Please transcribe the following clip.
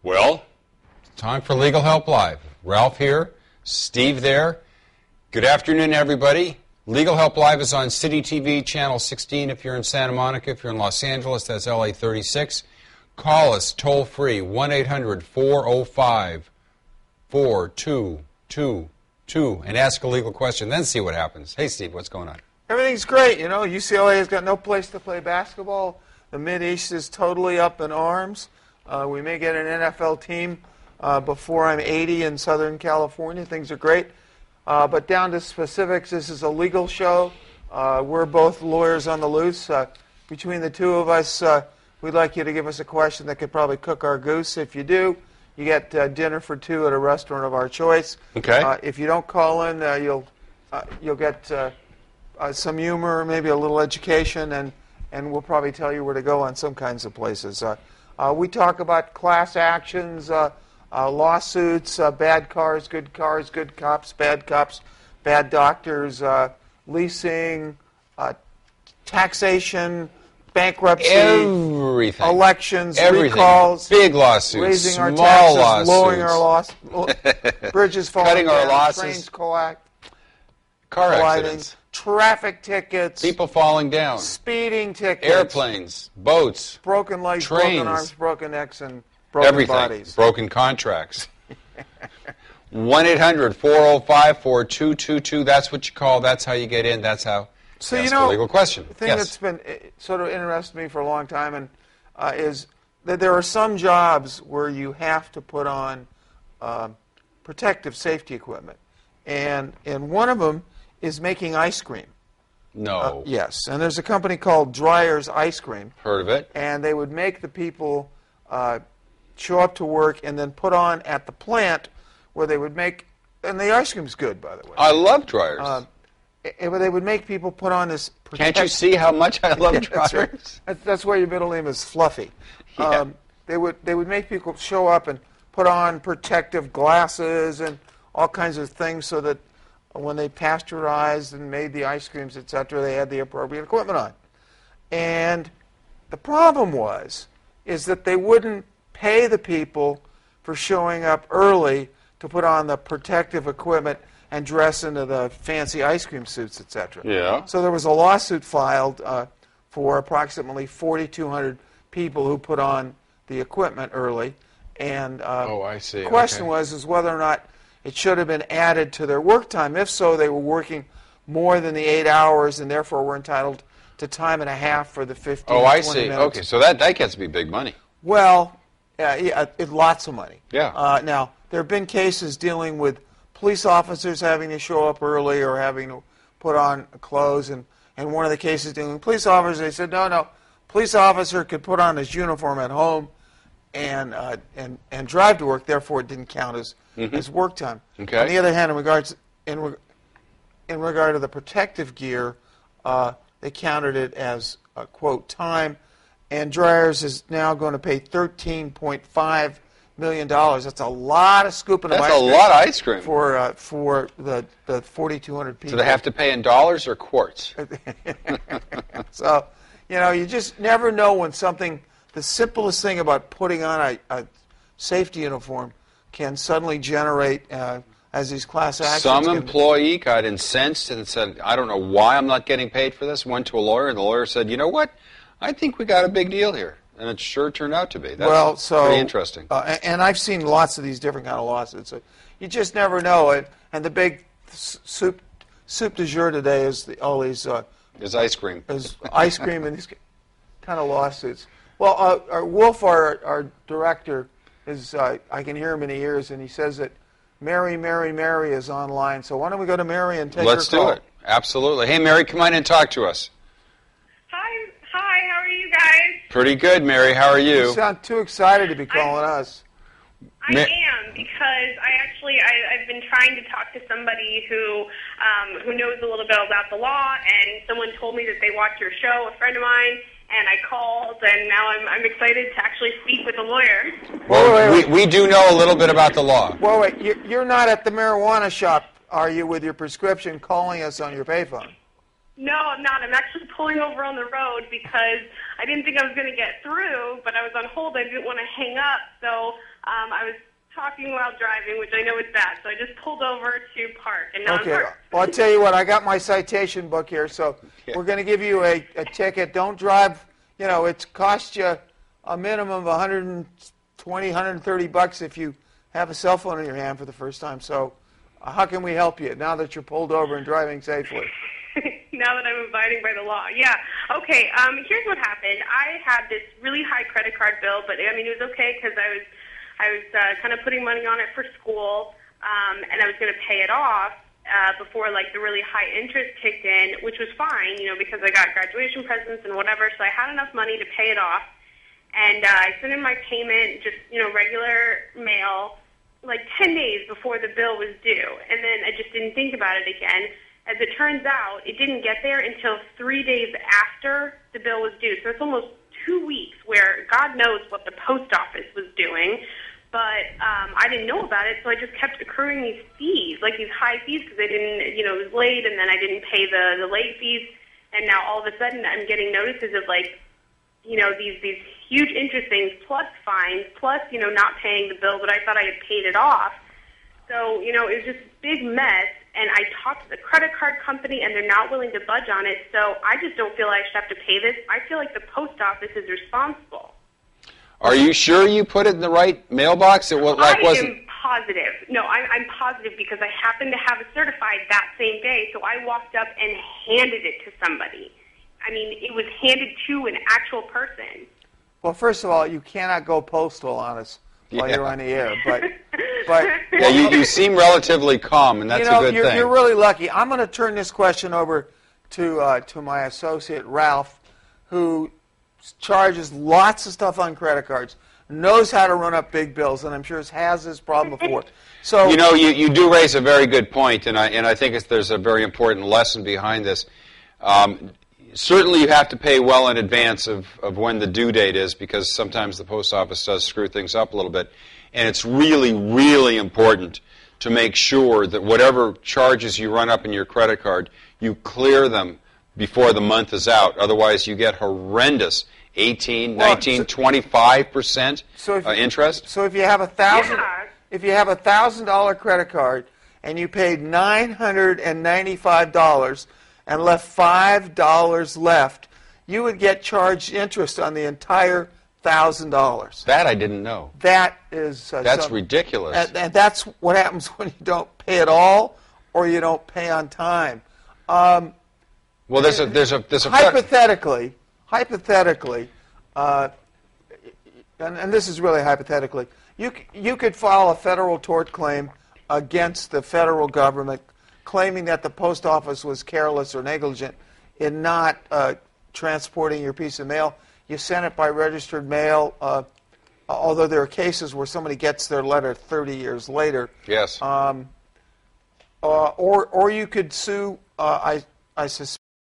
Well, time for Legal Help Live. Ralph here, Steve there. Good afternoon, everybody. Legal Help Live is on City TV, Channel 16 if you're in Santa Monica. If you're in Los Angeles, that's LA 36. Call us toll-free, 1-800-405-4222, and ask a legal question, then see what happens. Hey, Steve, what's going on? Everything's great. You know, UCLA has got no place to play basketball. The Mideast is totally up in arms. We may get an NFL team before I'm 80 in Southern California. Things are great. But down to specifics, this is a legal show. We're both lawyers on the loose. Between the two of us, we'd like you to give us a question that could probably cook our goose. If you do, you get dinner for two at a restaurant of our choice. Okay. If you don't call in, you'll get some humor, maybe a little education, and we'll probably tell you where to go on some kinds of places. We talk about class actions, lawsuits, bad cars, good cops, bad doctors, leasing, taxation, bankruptcy, everything, elections, everything. Recalls, big lawsuits, raising our small taxes, lawsuits, lowering our loss, bridges falling cutting down, our losses, trains colliding, car accidents, traffic tickets, people falling down, speeding tickets, airplanes, boats, broken legs, trains, broken arms, broken necks, and broken everything, bodies. broken contracts. 1-800-405-4222. That's what you call. That's how you get in. That's how. So ask a legal question. The thing that's been sort of interested me for a long time and is that there are some jobs where you have to put on protective safety equipment, and one of them is making ice cream. No. Yes, and there's a company called Dreyer's Ice Cream. Heard of it? And they would make the people show up to work and then put on at the plant where they would make, and the ice cream's good, by the way. I love Dreyer's. But they would make people put on this. Can't you see how much I love That's Dreyer's? right. That's why your middle name is Fluffy. Yeah. They would make people show up and put on protective glasses and all kinds of things so that when they pasteurized and made the ice creams, etc., they had the appropriate equipment on. And the problem is that they wouldn't pay the people for showing up early to put on the protective equipment and dress into the fancy ice cream suits, etc. Yeah. So there was a lawsuit filed for approximately 4,200 people who put on the equipment early. And oh, I see. The question was whether or not it should have been added to their work time. If so, they were working more than the 8 hours and therefore were entitled to time and a half for the 15 Oh, to I 20 see. minutes. Okay, so that gets to be big money. Well, lots of money. Yeah. Now, there have been cases dealing with police officers having to show up early or having to put on clothes. And one of the cases dealing with police officers, they said, no, police officer could put on his uniform at home and drive to work. Therefore, it didn't count as work time. Okay. On the other hand, in regard to the protective gear, they counted it as, quote, time. And Dreyer's is now going to pay $13.5 million. That's a lot of scooping of ice cream. That's a lot of ice cream. For the 4,200 people. So they have to pay in dollars or quarts? So, you just never know when something, the simplest thing about putting on a safety uniform can suddenly generate, as these class actions. Some employee got incensed and said, I don't know why I'm not getting paid for this, went to a lawyer, and the lawyer said, you know what? I think we got a big deal here. And it sure turned out to be. That's pretty interesting. And I've seen lots of these different kind of lawsuits. So you just never know. And the big soup du jour today is all these... is ice cream. Is ice cream and these kind of lawsuits. Well, Wolf, our director, I can hear him in the ears, and he says that Mary is online. So why don't we go to Mary and take her call? Let's do it. Absolutely. Hey, Mary, come on in and talk to us. Hi, how are you guys? Pretty good, Mary. How are you? You sound too excited to be calling us. I am, because I've been trying to talk to somebody who knows a little bit about the law, and someone told me that they watch your show, a friend of mine, and I called, and now I'm excited to actually speak with a lawyer. Well, we do know a little bit about the law. Well, wait, you're not at the marijuana shop, are you, with your prescription calling us on your payphone? No, I'm not. I'm actually pulling over on the road because I didn't think I was going to get through, but I was on hold. I didn't want to hang up, so I was talking while driving, which I know is bad, so I just pulled over to park, and now I'm parked. Well, I'll tell you what, I got my citation book here, so we're going to give you a ticket. Don't drive, it costs you a minimum of $120, $130 if you have a cell phone in your hand for the first time. So how can we help you now that you're pulled over and driving safely? Now that I'm abiding by the law. Yeah. Okay, here's what happened. I had this really high credit card bill, but, it was okay because I was kind of putting money on it for school, and I was going to pay it off before, the really high interest kicked in, which was fine, because I got graduation presents and whatever, so I had enough money to pay it off. And I sent in my payment, just, regular mail, 10 days before the bill was due. And then I just didn't think about it again. As it turns out, it didn't get there until 3 days after the bill was due. So it's almost 2 weeks where God knows what the post office was doing. But I didn't know about it, so I just kept accruing these fees, these high fees, because I didn't, it was late, and then I didn't pay the late fees. And now all of a sudden I'm getting notices of, these huge interest things, plus fines, plus, not paying the bill, but I thought I had paid it off. So, it was just a big mess, and I talked to the credit card company, and they're not willing to budge on it, so I just don't feel I should have to pay this. I feel like the post office is responsible. Are you sure you put it in the right mailbox? I am positive. No, I'm positive because I happened to have it certified that same day, so I walked up and handed it to somebody. It was handed to an actual person. Well, first of all, you cannot go postal on us while you're on the air, but yeah, you seem relatively calm, and that's a good thing. You're really lucky. I'm going to turn this question over to my associate Ralph, who charges lots of stuff on credit cards, knows how to run up big bills, and I'm sure has this problem before. So you do raise a very good point, and I think there's a very important lesson behind this. Certainly you have to pay well in advance of when the due date is, because sometimes the post office does screw things up a little bit. And it's really, really important to make sure that whatever charges you run up in your credit card, you clear them before the month is out. Otherwise you get horrendous 18, 19, 25% interest. So if you have $1,000 credit card and you paid $995 and left $5 left, you would get charged interest on the entire $1,000. That I didn't know. That is that's ridiculous. And that's what happens when you don't pay at all or you don't pay on time. Well, there's a hypothetically, and this is really hypothetically, you could file a federal tort claim against the federal government, claiming that the post office was careless or negligent in not transporting your piece of mail. You sent it by registered mail, although there are cases where somebody gets their letter 30 years later. Yes. Or you could sue, I suspect,